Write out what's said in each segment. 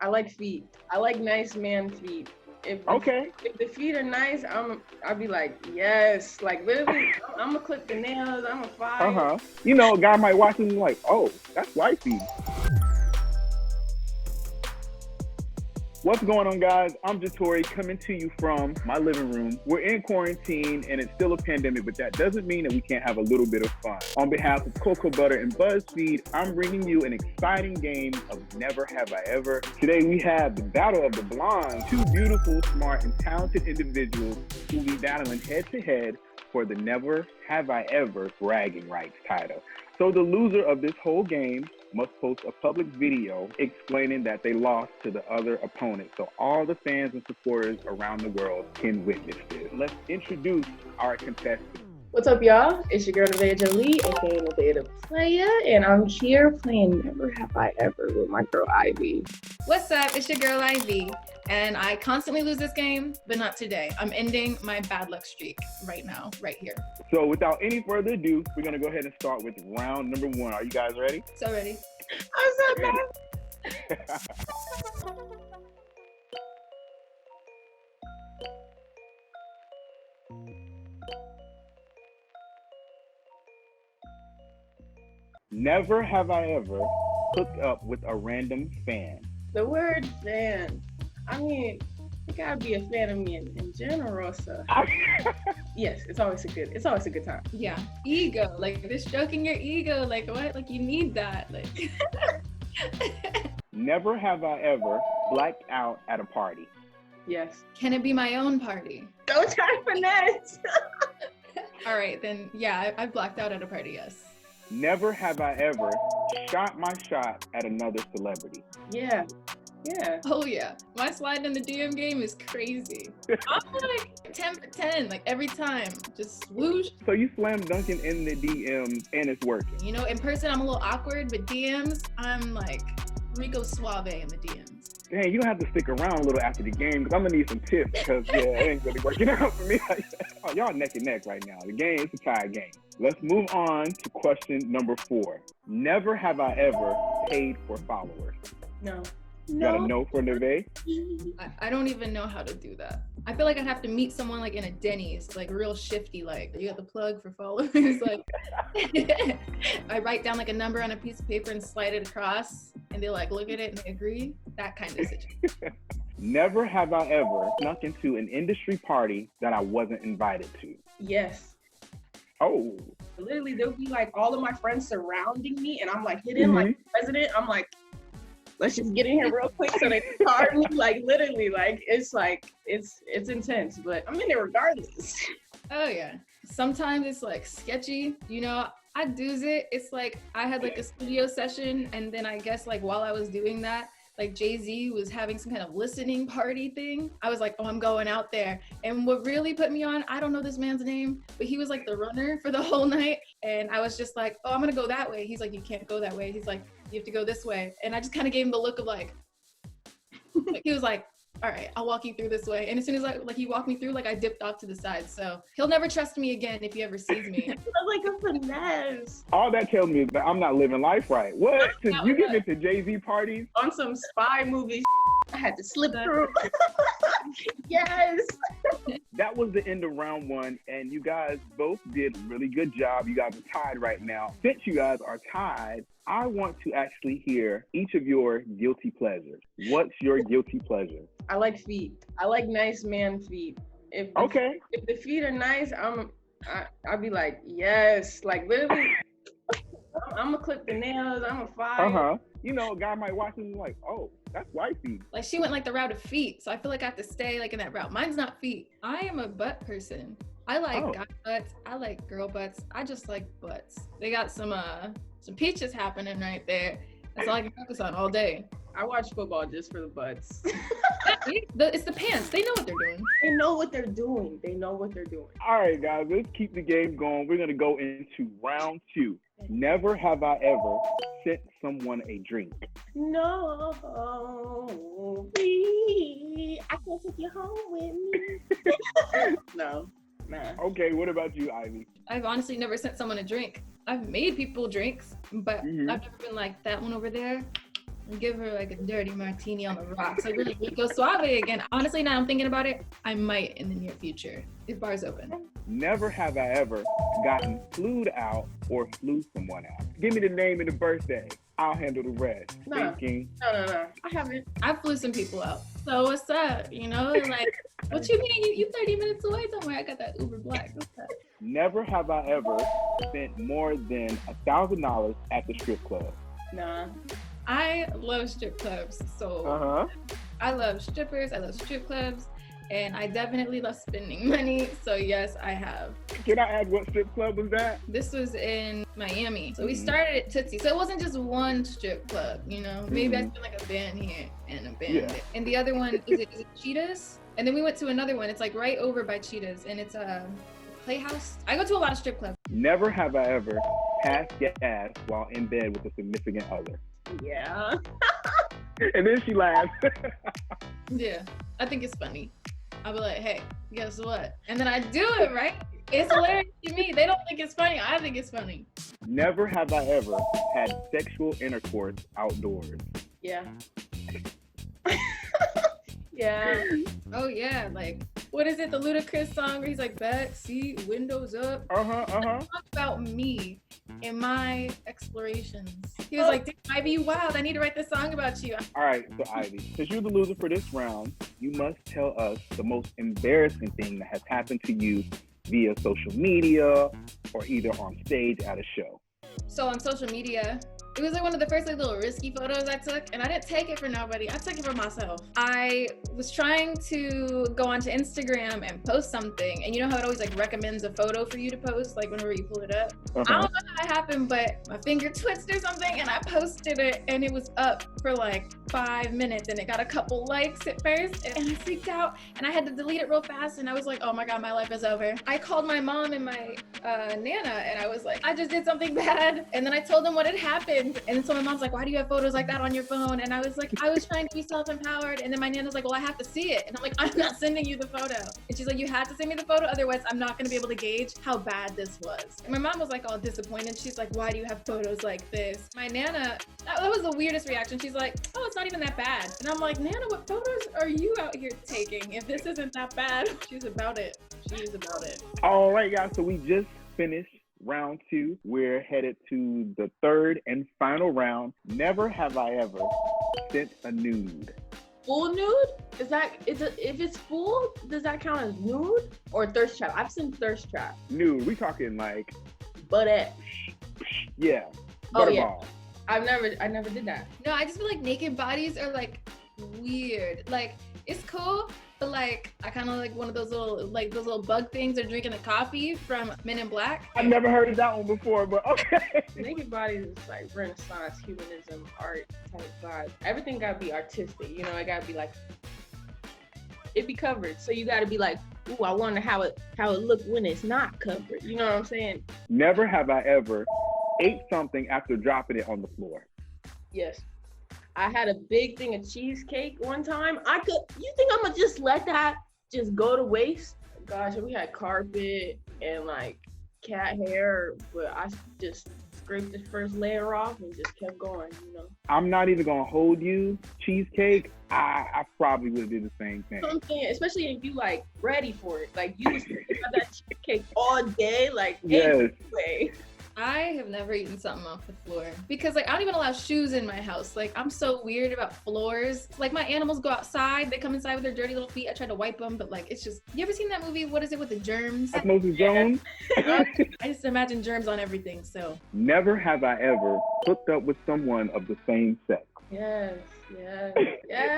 I like feet. I like nice man feet. If the feet are nice, I'll be like, yes. Like literally, I'm gonna clip the nails. I'm gonna fire. You know, a guy might watch and be like, oh, that's wifey. What's going on, guys? I'm Jatori coming to you from my living room. We're in quarantine and it's still a pandemic, but that doesn't mean that we can't have a little bit of fun. On behalf of Cocoa Butter and BuzzFeed, I'm bringing you an exciting game of Never Have I Ever. Today we have the Battle of the Blondes, two beautiful, smart, and talented individuals who will be battling head to head for the Never Have I Ever bragging rights title. So the loser of this whole game must post a public video explaining that they lost to the other opponent, so all the fans and supporters around the world can witness this. Let's introduce our contestants. What's up, y'all? It's your girl, Nevaeh Jolie, aka Nevaeh the Player, and I'm here playing Never Have I Ever with my girl, Ivy. What's up? It's your girl, Ivy, and I constantly lose this game, but not today. I'm ending my bad luck streak right now, right here. So without any further ado, we're gonna go ahead and start with round number one. Are you guys ready? So ready. I'm so bad. Never have I ever hooked up with a random fan. The word fan. I mean, you gotta be a fan of me in general, so. Yes, it's always a good time. Yeah, ego, like they're stroking your ego, like what? Like you need that, like. Never have I ever blacked out at a party. Yes. Can it be my own party? Don't try to finesse. All right, then yeah, I've blacked out at a party, yes. Never have I ever shot my shot at another celebrity. Yeah. Oh yeah, my slide in the DM game is crazy. I'm like 10 for 10, like every time, just swoosh. So you slam dunking in the DMs and it's working. You know, in person I'm a little awkward, but DMs, I'm like Rico Suave in the DMs. Dang, you don't have to stick around a little after the game because I'm gonna need some tips because yeah, it ain't really working out for me. Oh, y'all neck and neck right now. The game is a tie game. Let's move on to question number 4. Never have I ever paid for followers. No. You got a no for Nevaeh? I don't even know how to do that. I feel like I'd have to meet someone like in a Denny's, like real shifty, like you got the plug for followers. Like I write down like a number on a piece of paper and slide it across and they like look at it and they agree. That kind of situation. Never have I ever snuck into an industry party that I wasn't invited to. Yes. Oh. Literally, there'll be like all of my friends surrounding me and I'm like hidden like the president. I'm like, let's just get in here real quick so they can card me. Like literally, like it's intense, but I'm in there regardless. Oh yeah. Sometimes it's like sketchy, you know. I do's it. It's like I had like a studio session and then I guess like while I was doing that, like Jay-Z was having some kind of listening party thing. I was like, oh, I'm going out there. And what really put me on, I don't know this man's name, but he was like the runner for the whole night. And I was just like, oh, I'm gonna go that way. He's like, you can't go that way. He's like, you have to go this way. And I just kind of gave him the look of like he was like, all right, I'll walk you through this way. And as soon as he walked me through, like I dipped off to the side. So he'll never trust me again if he ever sees me. It's like a finesse. All that tells me is that I'm not living life right. What? You get into Jay-Z parties? On some spy movie, I had to slip through. Yes. That was the end of round 1, and you guys both did a really good job. You guys are tied right now. Since you guys are tied, I want to actually hear each of your guilty pleasures. What's your guilty pleasure? I like feet. I like nice man feet. If the feet are nice, I'll be like, yes. Like literally, I'm gonna clip the nails. I'm gonna fire. You know, a guy might watch and be like, oh, that's wifey. Like she went like the route of feet, so I feel like I have to stay like in that route. Mine's not feet. I am a butt person. I like guy butts. I like girl butts. I just like butts. They got some peaches happening right there. That's all I can focus on all day. I watch football just for the butts. It's the pants. They know what they're doing. They know what they're doing. All right, guys, let's keep the game going. We're going to go into round 2. Never have I ever sent someone a drink. No, please, I can't take you home with me. No, nah. Okay, what about you, Ivy? I've honestly never sent someone a drink. I've made people drinks, but I've never been like, that one over there, and give her like a dirty martini on the rocks. Like really go suave again. Honestly, now I'm thinking about it, I might in the near future if bars open. Never have I ever gotten flued out or flew someone out. Give me the name and the birthday. I'll handle the rest. No. Thinking. No. I haven't. I flew some people out. So what's up? You know, like, what you mean? You 30 minutes away? Don't worry, I got that Uber Black. What's up? Never have I ever spent more than $1,000 at the strip club. Nah. I love strip clubs. So I love strippers. I love strip clubs. And I definitely love spending money. So yes, I have. Can I ask what strip club was that? This was in Miami. So we started at Tootsie. So it wasn't just one strip club, you know? Maybe I spent like a band here and a band there. And the other one, is it Cheetahs? And then we went to another one. It's like right over by Cheetahs. And it's a Playhouse. I go to a lot of strip clubs. Never have I ever passed gas while in bed with a significant other. Yeah. And then she laughs. Yeah, I think it's funny. I'll be like, hey, guess what? And then I do it, right? It's hilarious to me. They don't think it's funny. I think it's funny. Never have I ever had sexual intercourse outdoors. Yeah. Yeah. Oh yeah, like what is it? The Ludacris song where he's like back seat, windows up. Talk about me and my explorations. He was like, damn, Ivy, you wild. I need to write this song about you. All right, so Ivy, since you're the loser for this round, you must tell us the most embarrassing thing that has happened to you via social media or either on stage at a show. So on social media, it was like one of the first like little risky photos I took, and I didn't take it for nobody. I took it for myself. I was trying to go onto Instagram and post something, and you know how it always like recommends a photo for you to post, like whenever you pull it up. I don't know how that happened, but my finger twisted or something, and I posted it, and it was up for like 5 minutes, and it got a couple likes at first, and I freaked out, and I had to delete it real fast, and I was like, oh my god, my life is over. I called my mom and my nana, and I was like, I just did something bad, and then I told them what had happened. And so my mom's like, why do you have photos like that on your phone? And I was like, I was trying to be self-empowered. And then my nana's like, well, I have to see it. And I'm like, I'm not sending you the photo. And she's like, you had to send me the photo, otherwise I'm not gonna be able to gauge how bad this was. And my mom was like all disappointed. She's like, why do you have photos like this? My nana, that was the weirdest reaction. She's like, oh, it's not even that bad. And I'm like, Nana, what photos are you out here taking? If this isn't that bad, she's about it. She's about it. All right, guys, so we just finished round 2. We're headed to the third and final round. Never have I ever sent a nude. Full nude? If it's full, does that count as nude or thirst trap? I've seen thirst trap. Nude, we talking like butt ass. Yeah. Oh yeah. Butterball. I never did that. No, I just feel like naked bodies are like weird. Like it's cool, but like I kind of like one of those little bug things they're drinking a coffee from Men in Black. I've never heard of that one before, but okay. Naked bodies is like Renaissance humanism art type vibe. Everything gotta be artistic, you know. It gotta be like it be covered, so you gotta be like, ooh, I wonder how it look when it's not covered. You know what I'm saying? Never have I ever ate something after dropping it on the floor. Yes. I had a big thing of cheesecake one time. You think I'm gonna just let that just go to waste? Gosh, we had carpet and like cat hair, but I just scraped the first layer off and just kept going, you know. I'm not even gonna hold you. Cheesecake, I probably would have did the same thing. You know what I'm saying? Especially if you like ready for it. Like you was thinking about that cheesecake all day, like yes. Anyway. I have never eaten something off the floor because like I don't even allow shoes in my house. Like I'm so weird about floors. Like my animals go outside, they come inside with their dirty little feet. I try to wipe them, but like it's just, you ever seen that movie? What is it with the germs? Osmosis Jones? I just imagine germs on everything, so. Never have I ever hooked up with someone of the same sex. Yes.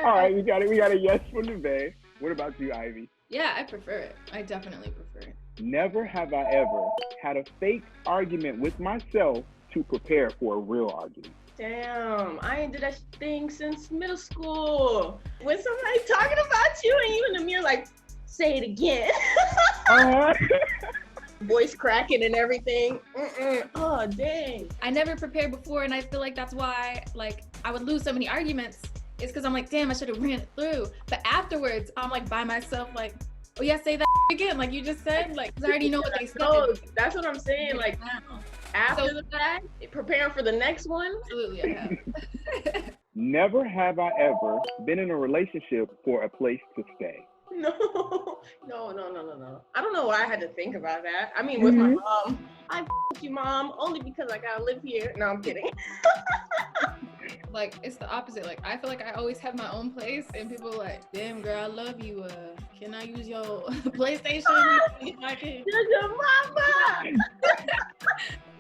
All right, we got a yes from the Bay. What about you, Ivy? Yeah, I prefer it. I definitely prefer it. Never have I ever had a fake argument with myself to prepare for a real argument. Damn, I ain't did that thing since middle school. When somebody talking about you and you in the mirror like, say it again. Voice cracking and everything. Oh, dang. I never prepared before, and I feel like that's why like I would lose so many arguments. It's because I'm like, damn, I should have ran it through. But afterwards, I'm like by myself like, oh yeah, say that again, like you just said, like, 'cause I already know what they said. No, that's what I'm saying, like, after the fact, preparing for the next one. Absolutely, I have. Never have I ever been in a relationship for a place to stay. No. I don't know why I had to think about that. I mean, with my mom, I f you, mom, only because I gotta live here. No, I'm kidding. Like, it's the opposite. Like, I feel like I always have my own place, and people are like, damn, girl, I love you. Can I use your PlayStation? I can. Your mama.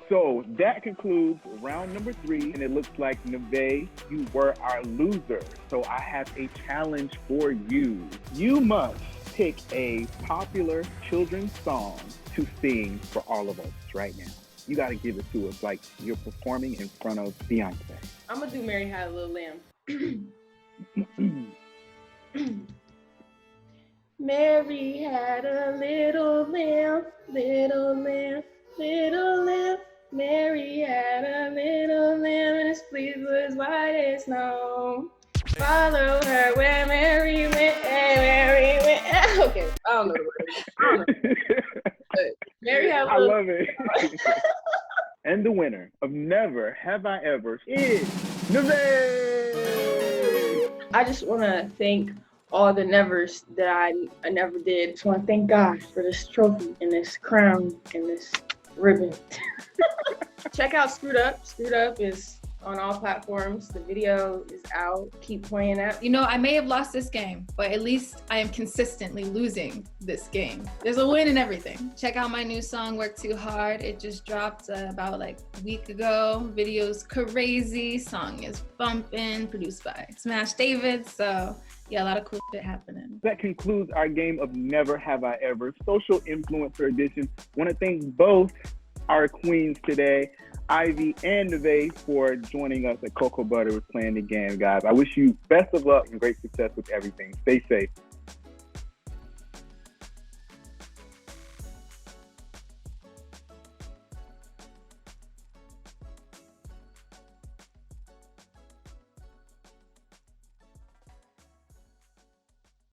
So that concludes round number 3, and it looks like Neve, you were our loser. So I have a challenge for you. You must pick a popular children's song to sing for all of us right now. You got to give it to us like you're performing in front of Beyonce. I'm gonna do Mary Had a Little Lamb. Mary had a little lamb, little lamb, little lamb. Mary had a little lamb and his fleece was white as snow. Follow her where Mary went, and Mary went. Okay, I don't know the words. But Mary had a I little. love it. And the winner of Never Have I Ever is Neve! I just want to thank all the nevers that I never did. Just want to thank God for this trophy and this crown and this ribbon. Check out Screwed Up. Screwed Up is on all platforms. The video is out. Keep playing that. You know, I may have lost this game, but at least I am consistently losing this game. There's a win in everything. Check out my new song, Work Too Hard. It just dropped about like a week ago. Video's crazy. Song is bumping. Produced by Smash David. So yeah, a lot of cool shit happening. That concludes our game of Never Have I Ever, Social Influencer Edition. Want to thank both our queens today, Ivy and Neve, for joining us at Cocoa Butter with playing the game, guys. I wish you best of luck and great success with everything. Stay safe.